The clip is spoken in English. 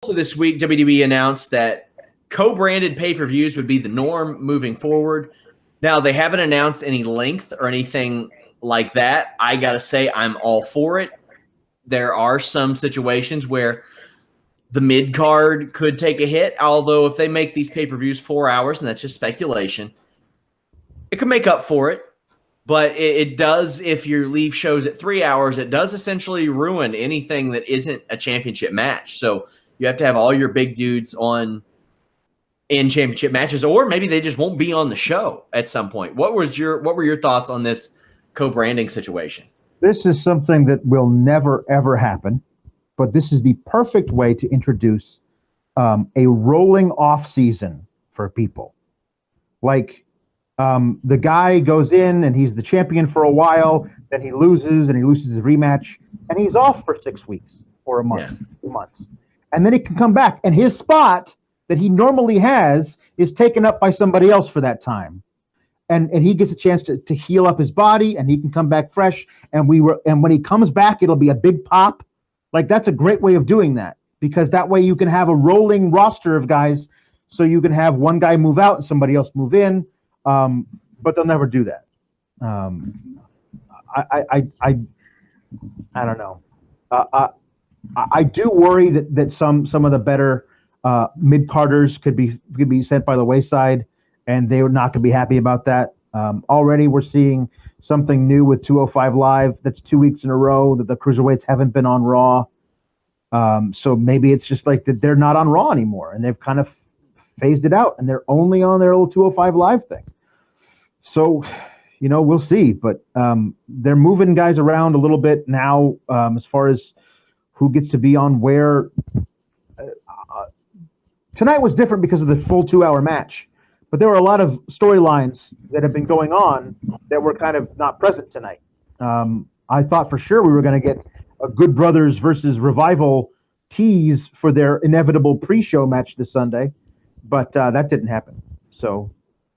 Also this week, WWE announced that co-branded pay-per-views would be the norm moving forward. Now, they haven't announced any length or anything like that. I got to say, I'm all for it. There are some situations where the mid-card could take a hit, although if they make these pay-per-views 4 hours, and that's just speculation, it could make up for it. But it does, if you leave shows at 3 hours, it does essentially ruin anything that isn't a championship match. So you have to have all your big dudes in championship matches, or maybe they just won't be on the show at some point. What were your thoughts on this co-branding situation? This is something that will never, ever happen, but this is the perfect way to introduce a rolling off season for people. Like, the guy goes in and he's the champion for a while, then he loses and he loses his rematch, and he's off for 6 weeks or a month, 2 months. And then he can come back, and his spot that he normally has is taken up by somebody else for that time. And he gets a chance to heal up his body, and he can come back fresh. And when he comes back, it'll be a big pop. Like, that's a great way of doing that, because that way you can have a rolling roster of guys, so you can have one guy move out and somebody else move in. But they'll never do that. I don't know. I do worry that some of the better mid-carders could be sent by the wayside, and they are not going to be happy about that. Already we're seeing something new with 205 Live. That's 2 weeks in a row that the cruiserweights haven't been on Raw. So maybe it's just like that they're not on Raw anymore, and they've kind of phased it out, and they're only on their little 205 Live thing. So, we'll see. But they're moving guys around a little bit now as far as who gets to be on where. Tonight was different because of the full 2-hour match. But there were a lot of storylines that have been going on that were kind of not present tonight. I thought for sure we were going to get a Good Brothers versus Revival tease for their inevitable pre-show match this Sunday. But that didn't happen. So